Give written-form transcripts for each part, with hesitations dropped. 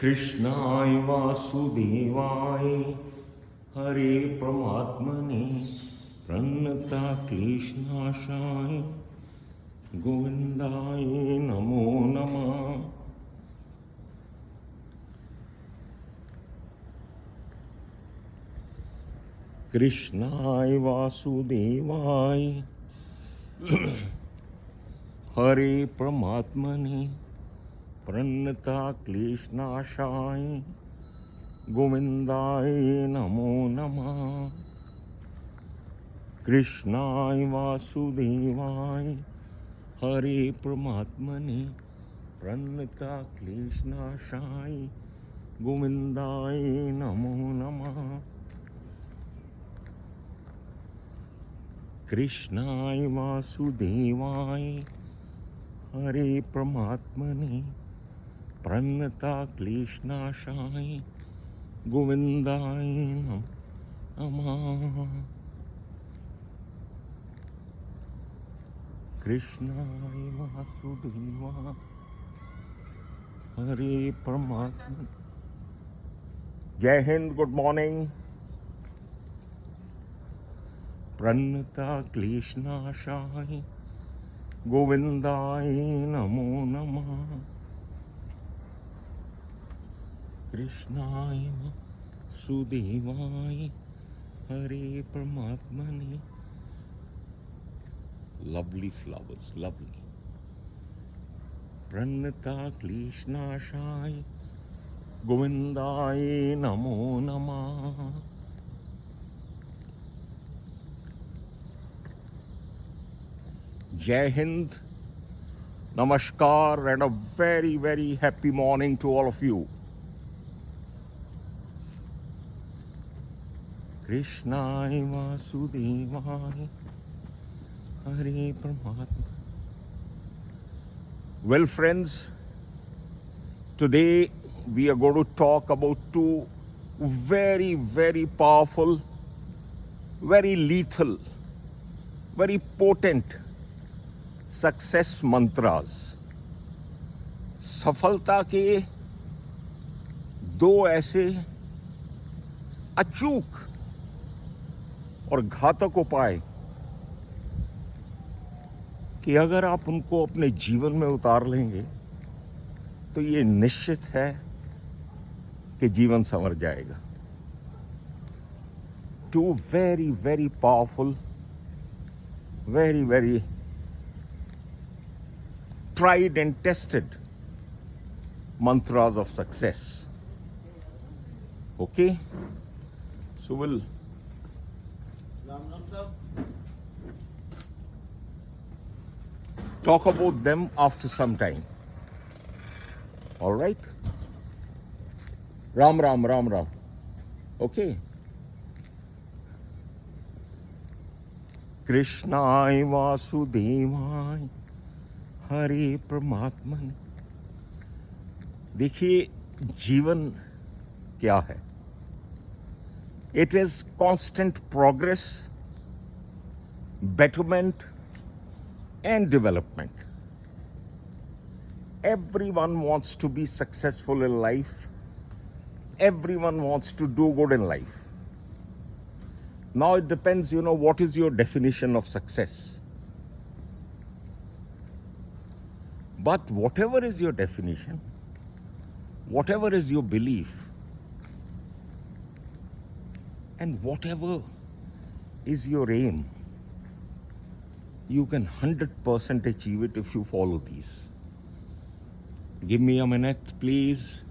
कृष्णाय वासुदेवाय हरे परमात्मने प्रणतक्लेशनाशाय गोविंदाय नमो नमः। कृष्णाय वासुदेवाय हरे परमात्मने प्रणतक्लेशनाशाय गोविंदाय नमो नमः। कृष्णाय वासुदेवाय हरे परमात्मने प्रणतक्लेशनाशाय गोविंदाय नमो नमः। कृष्णाय वासुदेवाय हरे परमात्मने प्रणतक्लेशनाशाय गोविंदाय नमः। कृष्णाय वासुदेवाय हरे परमात्मा। जय हिंद, गुड मॉर्निंग। प्रणतक्लेशनाशाय गोविंदाय नमो नमः। कृष्णाय वासुदेवाय हरे परमात्मने। Lovely flowers, lovely. प्रणतक्लेशनाशाय गोविंदाय नमो नमः। Jai Hind, Namaskar, and a very, very happy morning to all of you. Krishnaya Vasudevaya Hare Paramatma. Well, friends, today we are going to talk about two very, very powerful, very lethal, very potent success mantras. सफलता के दो ऐसे अचूक और घातक उपाय कि अगर आप उनको अपने जीवन में उतार लेंगे तो ये निश्चित है कि जीवन संवर जाएगा। Too very very powerful, very very tried and tested mantras of success. Okay? So we'll talk about them after some time. All right? Ram Ram Ram Ram. Okay? Krishnaya Vasudevaya हरे परमात्मा। देखिए, जीवन क्या है? It is constant progress, betterment and development. Everyone wants to be successful in life. Everyone wants to do good in life. Now it depends, what is your definition of success? But whatever is your definition, whatever is your belief, and whatever is your aim, you can 100% achieve it if you follow these. Give me a minute, please.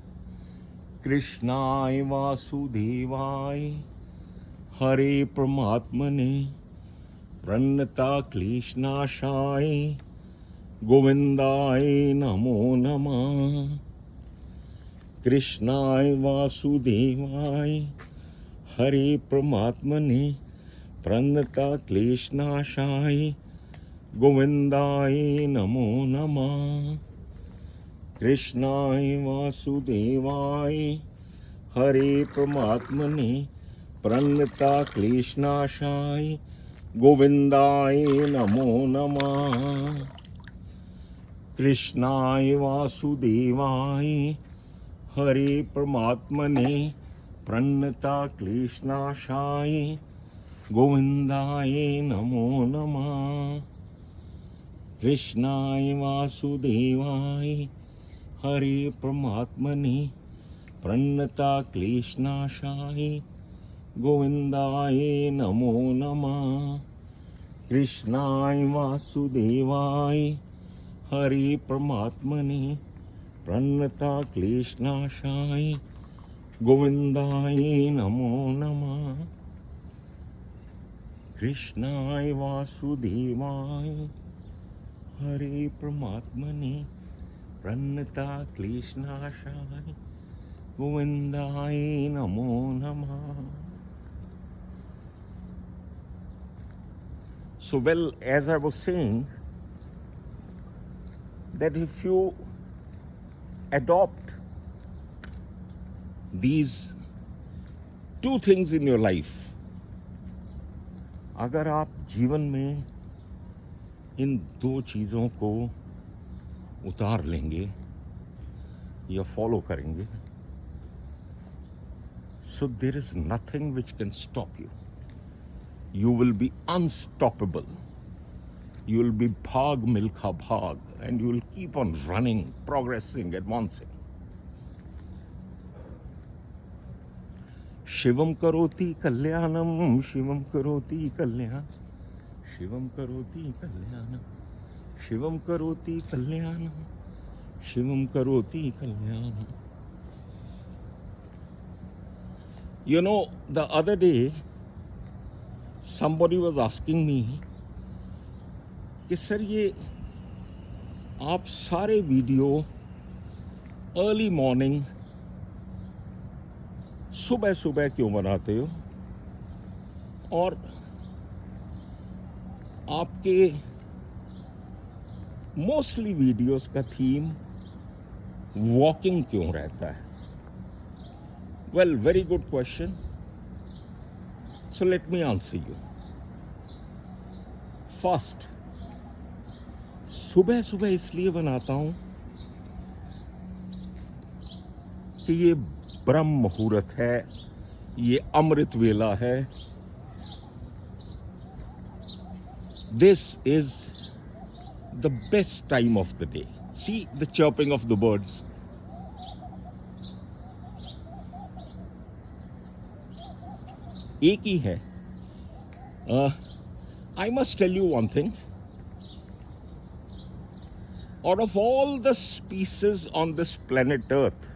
Krishnaya Vasudevaya Hare Paramatmane Pranatक्लेशनाशाय गोविंदाय नमो नमः। कृष्णाय वासुदेवाय हरे परमात्मने प्रणतक्लेशनाशाय गोविंदाय नमो नमः। कृष्णाय वासुदेवाय हरे परमात्मने प्रणतक्लेशनाशाय गोविंदाय नमो नमः। कृष्णाय वासुदेवाय हरे परमात्मने प्रणता क्लेशनाशाय गोविंदाय नमो नमः। कृष्णाय वासुदेवाय हरे परमात्मने प्रणता क्लेशनाशाय गोविंदाय नमो नमः। कृष्णाय वासुदेवाय हरे परमात्मने प्रणता क्लेशनाशाय गोविंदाय नमो नमः। कृष्णाय वासुदेवाय हरे परमात्मने प्रणता क्लेशनाशाय गोविंदाय नमो नमः। So well, as I was saying, that if you adopt these two things in your life, अगर आप जीवन में इन दो चीज़ों को उतार लेंगे या फॉलो करेंगे, so there is nothing which can stop you. You will be unstoppable. You will be bhag milkha bhag, and you will keep on running, progressing, advancing. Shivam karoti kalyanam, shivam karoti kalyanam, shivam karoti kalyanam, shivam karoti kalyanam, shivam karoti kalyanam. You know, the other day somebody was asking me कि sir ये आप सारे video early morning सुबह सुबह क्यों बनाते हो, और आपके मोस्टली वीडियोस का थीम वॉकिंग क्यों रहता है? Well, very good question. So let me answer you. First, सुबह सुबह इसलिए बनाता हूं कि ये ब्रह्म मुहूर्त है, ये अमृत वेला है. This is the best time of the day. See the chirping of the birds. एक ही है. I must tell you one thing. Out of all the species on this planet Earth,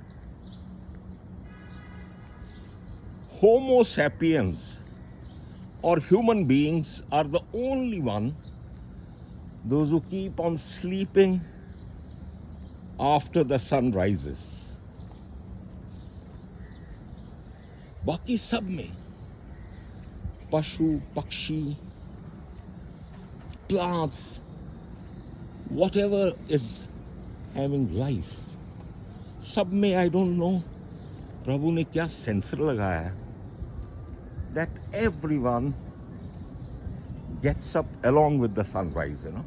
Homo sapiens or human beings are the only one, those who keep on sleeping after the sun rises. बाकी सब में पशु पक्षी, plants, whatever is having life, सब में I don't know प्रभु ने क्या sensor लगाया है, that everyone gets up along with the sunrise, you know.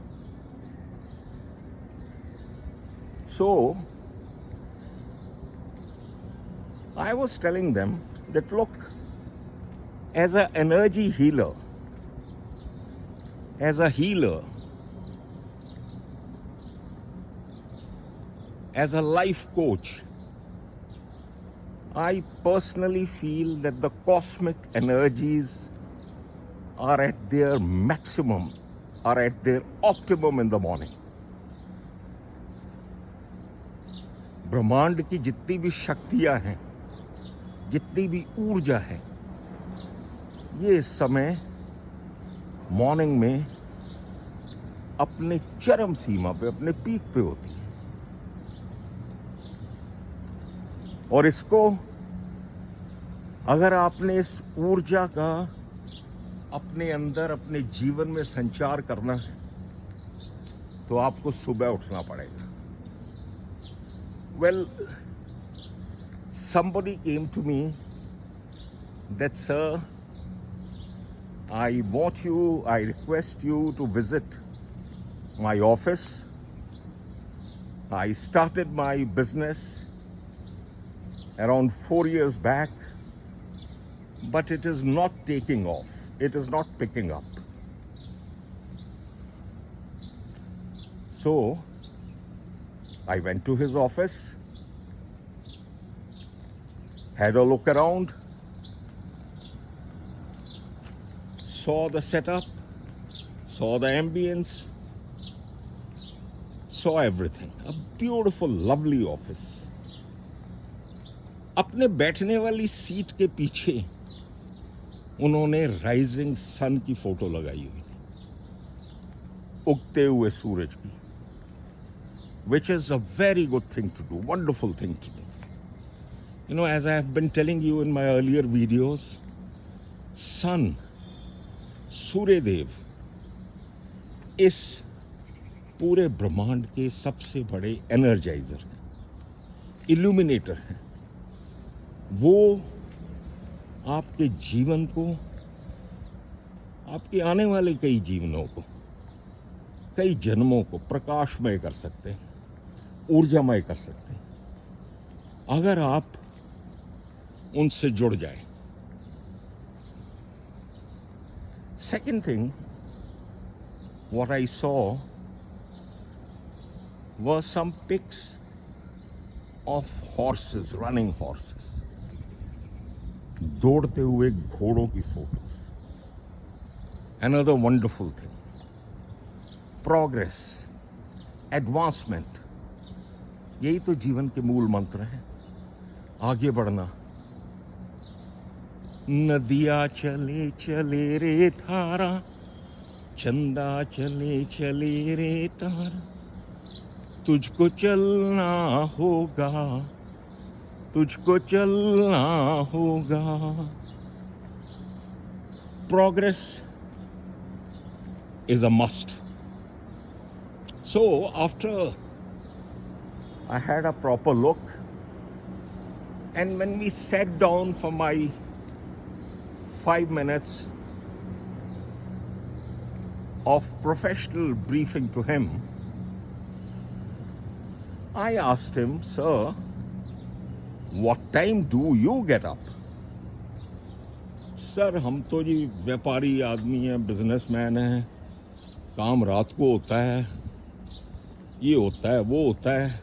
So I was telling them that look, as an energy healer, as a healer, as a life coach, I personally feel that the cosmic energies are at their maximum, are at their optimum in the morning. ब्रह्मांड की जितनी भी शक्तियां हैं, जितनी भी ऊर्जा है, ये इस समय मॉर्निंग में अपने चरम सीमा पे, अपने पीक पे होती है. और इसको अगर आपने इस ऊर्जा का अपने अंदर, अपने जीवन में संचार करना है, तो आपको सुबह उठना पड़ेगा. Well, somebody came to me that, sir, I request you to visit my office. I started my business around 4 years back, but it is not taking off. It is not picking up. So I went to his office, had a look around, saw the setup, saw the ambience, saw everything. A beautiful, lovely office. अपने बैठने वाली seat के पीछे उन्होंने rising sun की photo लगाई हुई, उगते हुए सूरज की, which is a very good thing to do, wonderful thing to do. You know, as I have been telling you in my earlier videos, sun, सूर्य देव, इस पूरे ब्रह्मांड के सबसे बड़े एनर्जाइजर हैं, इल्यूमिनेटर हैं. वो आपके जीवन को, आपके आने वाले कई जीवनों को, कई जन्मों को प्रकाशमय कर सकते हैं, ऊर्जामय कर सकते हैं, अगर आप उनसे जुड़ जाएं. Second thing, what I saw were some pics of horses, running horses. दौड़ते हुए घोड़ों की photos. Another wonderful thing. Progress, advancement. यही तो जीवन के मूल मंत्र हैं. आगे बढ़ना. नदिया चले चले रे थारा, चंदा चले चले रे तारा, तुझको चलना होगा, तुझको चलना होगा. Progress is a must. So after I had a proper look, and when we sat down for my 5 minutes of professional briefing to him, I asked him, sir, what time do you get up? Sir, हम तो जी व्यापारी आदमी हैं, businessman हैं, काम रात को होता है, ये होता है, वो होता है,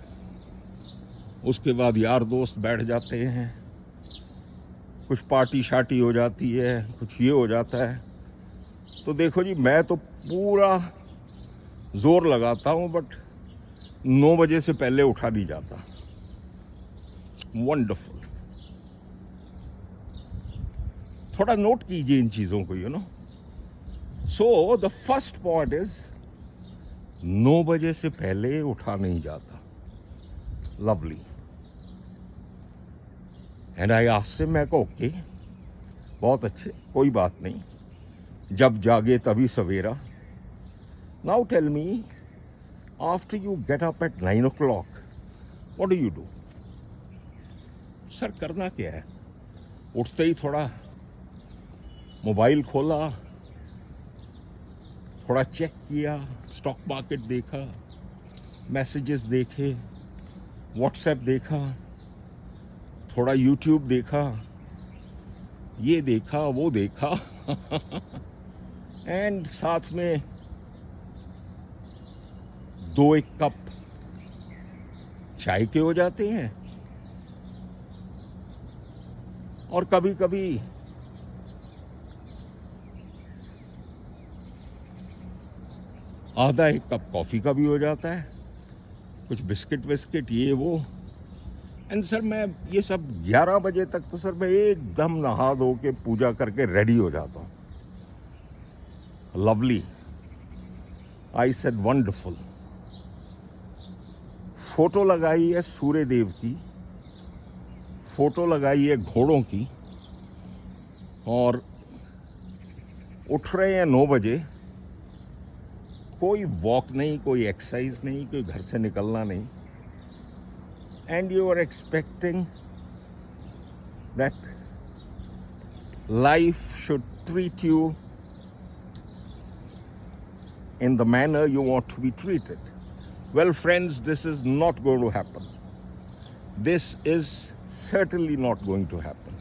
उसके बाद यार दोस्त बैठ जाते हैं, कुछ पार्टी शार्टी हो जाती है, कुछ ये हो जाता है. तो देखो जी, मैं तो पूरा जोर लगाता हूँ, बट 9 बजे से पहले उठा नहीं जाता. वंडरफुल. थोड़ा नोट कीजिए इन चीजों को, you know. So the first point is 9 बजे से पहले उठा नहीं जाता. Lovely. And I asked him, मैं को ओके, बहुत अच्छे, कोई बात नहीं, जब जागे तभी सवेरा. Now tell me, after you get up at 9 o'clock, what do you do? Sir, करना क्या है? उठते ही थोड़ा मोबाइल खोला, थोड़ा चेक किया, स्टॉक मार्केट देखा, मैसेजेस देखे, व्हाट्सएप देखा, थोड़ा यूट्यूब देखा, ये देखा, वो देखा, एंड साथ में 2-1 कप चाय के हो जाते हैं. और कभी कभी आधा 1 कप कॉफी का भी हो जाता है, कुछ बिस्किट विस्किट ये वो. एंड सर, मैं ये सब 11 बजे तक तो सर मैं एकदम नहा धो के पूजा करके रेडी हो जाता हूँ. Lovely. I said wonderful. Photo लगाई है सूर्य देव की, फोटो लगाई है घोड़ों की, और उठ रहे हैं 9 बजे. कोई वॉक नहीं, कोई एक्सरसाइज नहीं, कोई घर से निकलना नहीं. And you are expecting that life should treat you in the manner you want to be treated. Well, friends, this is not going to happen. This is certainly not going to happen.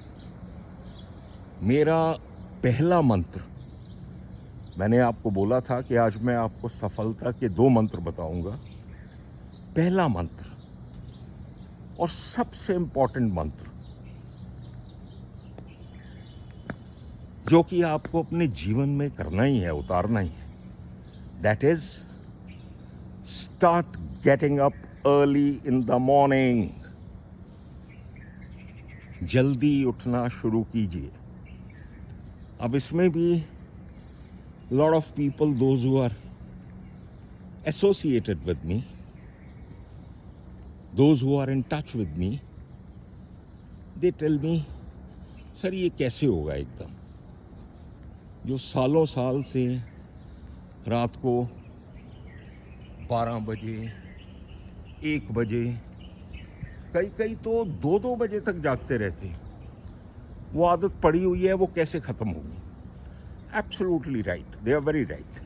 मेरा पहला मंत्र, मैंने आपको बोला था कि आज मैं आपको सफलता के 2 मंत्र बताऊंगा। पहला मंत्र और सबसे इंपॉर्टेंट मंत्र जो कि आपको अपने जीवन में करना ही है, उतारना ही है, that is start getting up early in the morning. जल्दी उठना शुरू कीजिए। अब इसमें भी lot of people, those who are associated with me, those who are in touch with me, they tell me, sir ये कैसे होगा एकदम, जो सालों साल से रात को 12 बजे, 1 बजे, कई तो 2-2 बजे तक जागते रहते हैं, वो आदत पड़ी हुई है, वो कैसे खत्म होगी? Absolutely right. They are very right.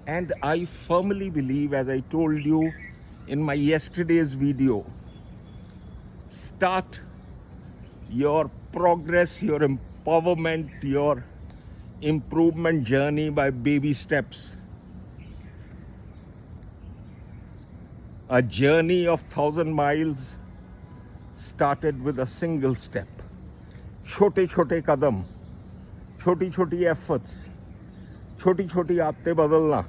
And I firmly believe, as I told you in my yesterday's video, start your progress, your empowerment, your improvement journey by baby steps. A journey of 1,000 miles started with a single step. छोटे छोटे कदम, छोटी छोटी efforts, छोटी छोटी आदतें बदलना।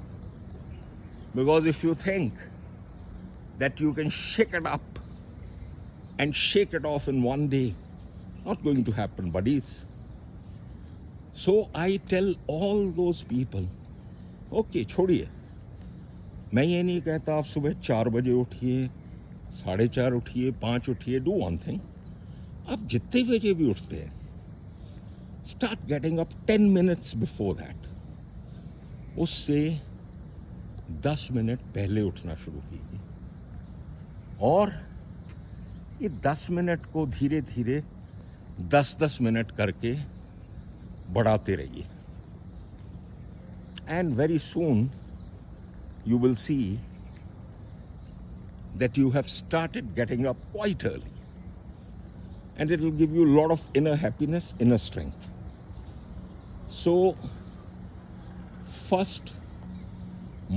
Because if you think that you can shake it up and shake it off in one day, not going to happen, buddies. So I tell all those people, okay, छोड़िए, मैं ये नहीं कहता आप सुबह 4 बजे उठिए, 4:30 उठिए, 5 उठिए। डू वन थिंग, आप जितने बजे भी उठते हैं, start getting up 10 minutes before that. उससे 10 मिनट पहले उठना शुरू कीजिए और ये 10 मिनट को धीरे धीरे 10-10 मिनट करके बढ़ाते रहिए। And very soon you will see that you have started getting up quite early, and it will give you a lot of inner happiness, inner strength. So, first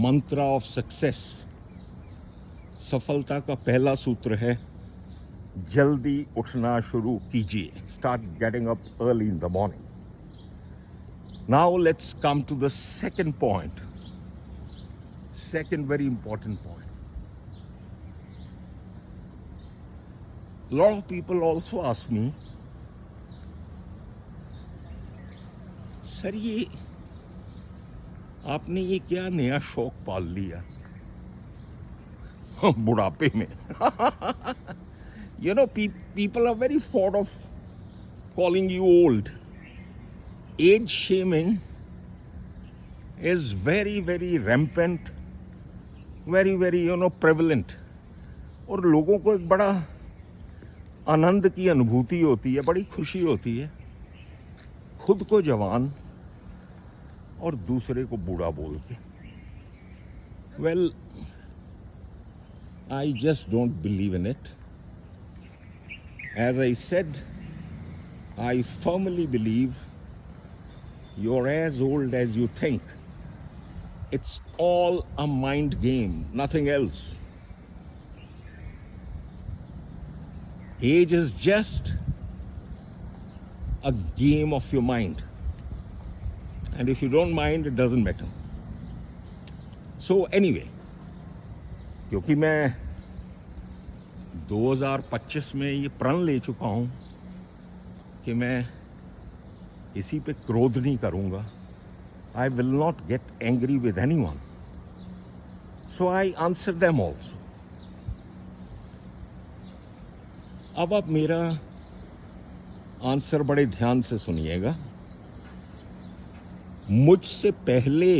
mantra of success, सफलता का पहला सूत्र है, जल्दी उठना शुरू कीजिए। Start getting up early in the morning. Now let's come to the second point. Second very important point. A lot of people also ask me, sir ये आपने ये क्या नया शौक पाल लिया बुढ़ापे में? You know, people are very fond of calling you old. Age shaming is very, very rampant, very, very, prevalent. और लोगों को एक बड़ा आनंद की अनुभूति होती है, बड़ी खुशी होती है खुद को जवान और दूसरे को बूढ़ा बोल के। Well, I just don't believe in it. As I said, I firmly believe you're as old as you think. It's all a mind game, nothing else. Age is just a game of your mind. And if you don't mind, it doesn't matter. So anyway, क्योंकि मैं 2025 में ये प्रण ले चुका हूँ कि मैं इसी पे क्रोध नहीं करूँगा, I will not get angry with anyone. So I answer them also. अब आप मेरा आंसर बड़े ध्यान से सुनिएगा। मुझसे पहले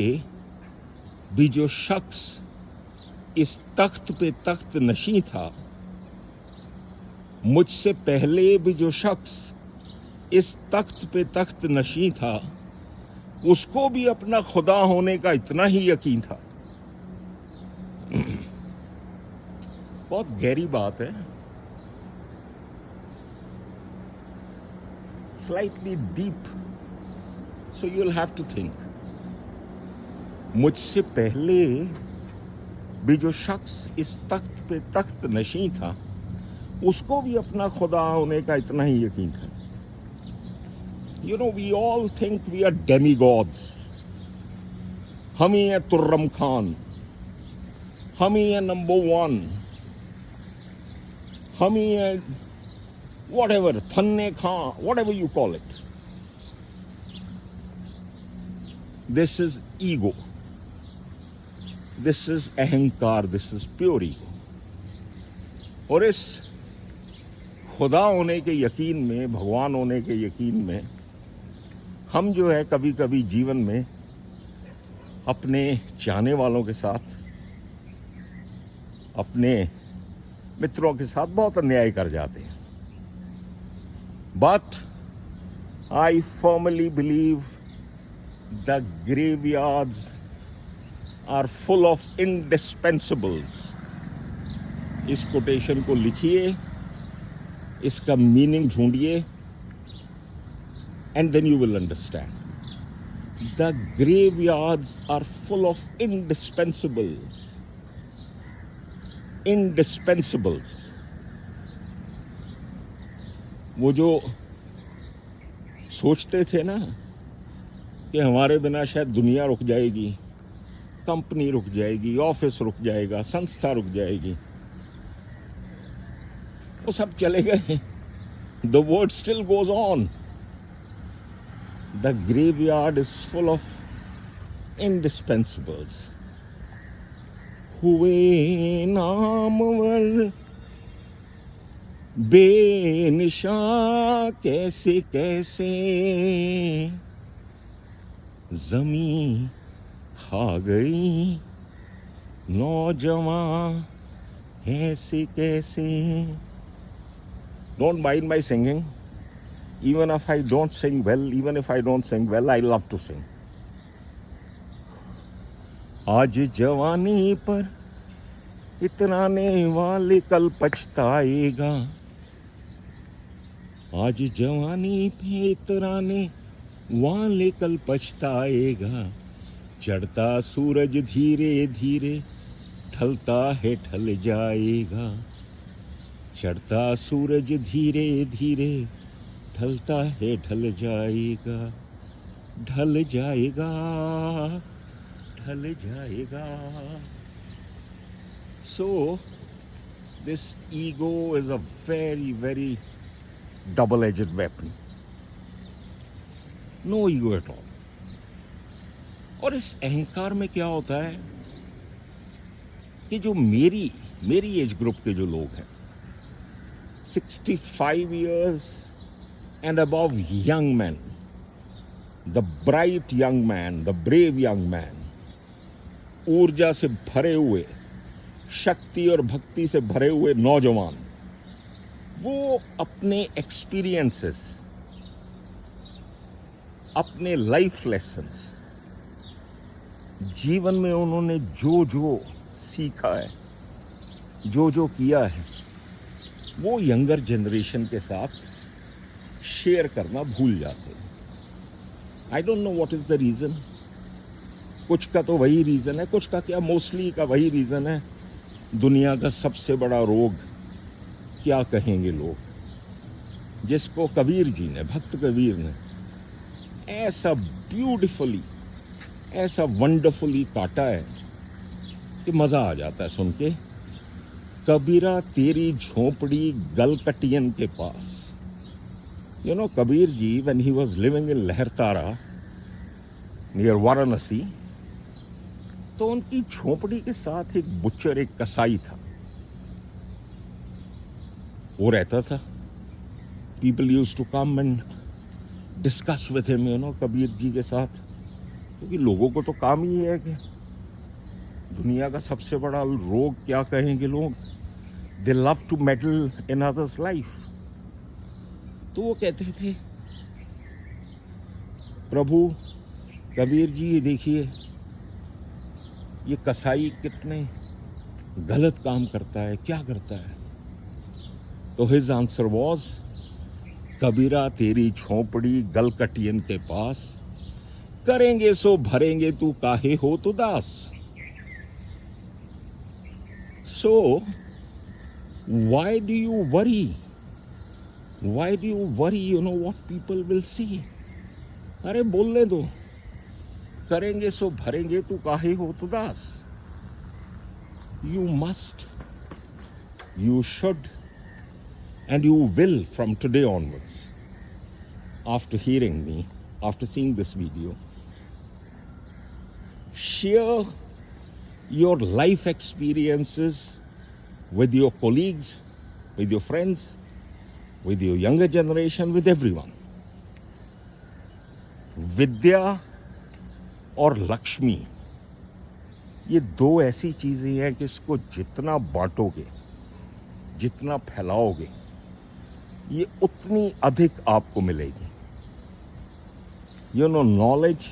भी जो शख्स इस तख्त पे तख्त नशीं था, मुझसे पहले भी जो शख्स इस तख्त पे तख्त नशीं था, उसको भी अपना खुदा होने का इतना ही यकीन था। बहुत गहरी बात है, slightly deep, so you'll have to think. मुझसे पहले भी जो शख्स इस तख्त पे तख्त नशीं था, उसको भी अपना खुदा होने का इतना ही यकीन था. You know, we all think we are demigods. हम ही हैं तुर्रम खान, हम ही हैं नंबर 1, हम ही हैं whatever, फन्ने Khan, whatever you call it. This is ego. This is अहंकार. This is pure ego. और इस खुदा होने के यकीन में, भगवान होने के यकीन में, हम जो है कभी कभी जीवन में अपने चाहने वालों के साथ, अपने मित्रों के साथ बहुत अन्याय कर जाते हैं. But I firmly believe the graveyards are full of indispensables. इस कोटेशन को लिखिए, इसका मीनिंग ढूंढिए, and then you will understand. The graveyards are full of indispensables. Indispensables. वो जो सोचते थे ना कि हमारे बिना शायद दुनिया रुक जाएगी, कंपनी रुक जाएगी, ऑफिस रुक जाएगा, संस्था रुक जाएगी, वो सब चले गए. The word still goes on. The graveyard is full of indispensables. हुए नामवर बेनिशां कैसे कैसे, ज़मीं खा गई नौजवान कैसे कैसे. Don't mind my singing. Even if I don't sing well, I love to sing. आज जवानी पर इतराने वाले कल पछताएगा. आज जवानी पे इतराने वाले कल पछताएगा. चढ़ता सूरज धीरे धीरे ढलता है ढल जाएगा. चढ़ता सूरज धीरे धीरे ढलता है ढल जाएगा. ढल जाएगा, ढल जाएगा. So this ego is a very, very double-edged weapon. No ego at all. और इस अहंकार में क्या होता है कि जो मेरी एज ग्रुप के जो लोग हैं, 65 years and above young men, the bright young man, the brave young man, ऊर्जा से भरे हुए, शक्ति और भक्ति से भरे हुए नौजवान, वो अपने एक्सपीरियंसेस, अपने लाइफ लेसन्स, जीवन में उन्होंने जो जो सीखा है, जो जो किया है, वो यंगर जनरेशन के साथ शेयर करना भूल जाते हैं. I don't know what is the reason. कुछ का तो वही रीजन है, कुछ का क्या, मोस्टली का वही रीजन है. दुनिया का सबसे बड़ा रोग क्या कहेंगे लोग, जिसको कबीर जी ने, भक्त कबीर ने ऐसा ब्यूटिफुली, ऐसा वंडरफुली काटा है कि मजा आ जाता है सुन के. कबीरा तेरी झोपड़ी गलकटियन के पास. You know, Kabir ji, when he was living in Lahartara, near Varanasi, तो उनकी झोपड़ी के साथ एक बुच्चर, एक कसाई था. वो रहता था. People used to come and discuss with him, you know, Kabir ji के साथ. क्योंकि लोगों को तो काम ही है कि दुनिया का सबसे बड़ा रोग क्या कहेंगे लोग, they love to meddle in others' life. तो वो कहते थे, प्रभु कबीर जी ये देखिए, ये कसाई कितने गलत काम करता है, क्या करता है. तो his answer was, कबीरा तेरी झोंपड़ी गलकटियन के पास, करेंगे सो भरेंगे तू काहे हो तो दास। So, why do you worry? Why do you worry, what people will say? अरे बोलने दो, करेंगे सो भरेंगे तू काहे हो तो दास। You must, you should, and you will from today onwards, after hearing me, after seeing this video, share your life experiences with your colleagues, with your friends, with your younger generation, with everyone. विद्या और लक्ष्मी, ये दो ऐसी चीजें हैं कि इसको जितना बांटोगे, जितना फैलाओगे, ये उतनी अधिक आपको मिलेगी। Knowledge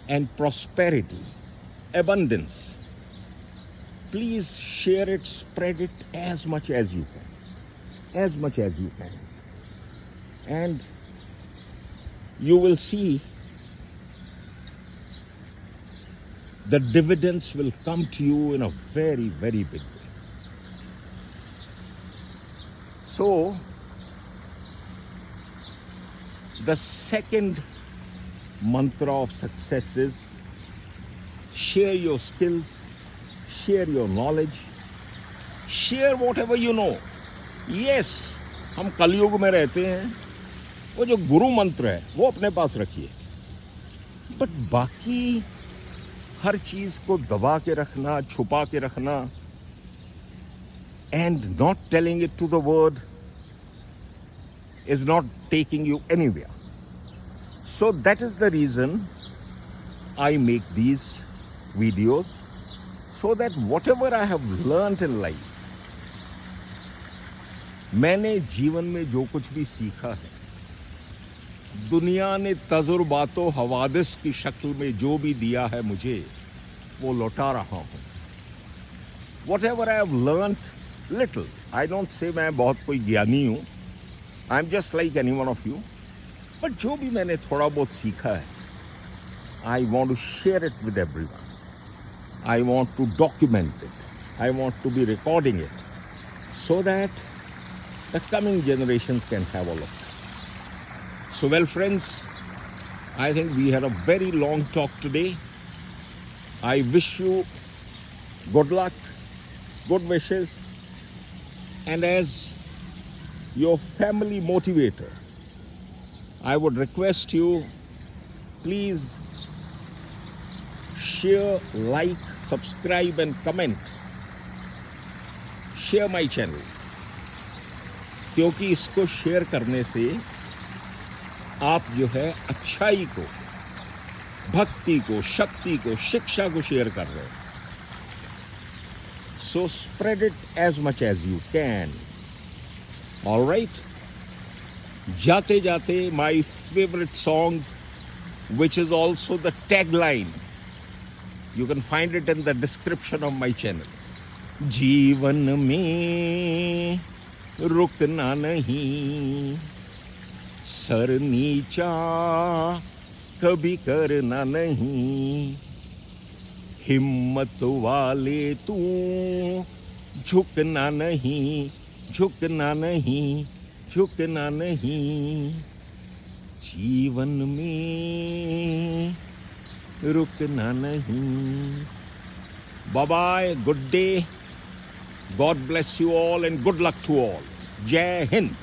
and prosperity, abundance. Please share it, spread it as much as you can. As much as you can. And you will see the dividends will come to you in a very, very big way. So, the second mantra of success is share your skills, share your knowledge, share whatever you know. Yes, हम कलयुग में रहते हैं, वो जो गुरु मंत्र है वो अपने पास रखिए, बट बाकी हर चीज को दबा के रखना, छुपा के रखना, and not telling it to the world is not taking you anywhere. So that is the reason I make these videos, so that whatever I have learned in life, मैंने जीवन में जो कुछ भी सीखा है, दुनिया ने तजुर्बातो हवादिस की शक्ल में जो भी दिया है मुझे, वो लौटा रहा हूँ. Whatever I have learned, little, I don't say मैं बहुत कोई ज्ञानी हूँ, I'm just like any one of you, but जो भी मैंने थोड़ा बहुत सीखा है, I want to share it with everyone. I want to document it. I want to be recording it so that the coming generations can have all of it. So, well, friends, I think we had a very long talk today. I wish you good luck, good wishes, and as your family motivator, I would request you, please share, like, subscribe and comment. Share my channel. क्योंकि इसको share करने से आप जो है अच्छाई को, भक्ति को, शक्ति को, शिक्षा को शेयर कर रहे हैं. So spread it as much as you can. All right? जाते जाते my favorite song, which is also the tagline, you can find it in the description of my channel. जीवन में रुकना नहीं, सर नीचा कभी करना नहीं, हिम्मत वाले तू झुकना नहीं, झुकना नहीं, झुकना नहीं, जीवन में रुकना नहीं. Bye-bye, good day. God bless you all and good luck to all. Jai Hind.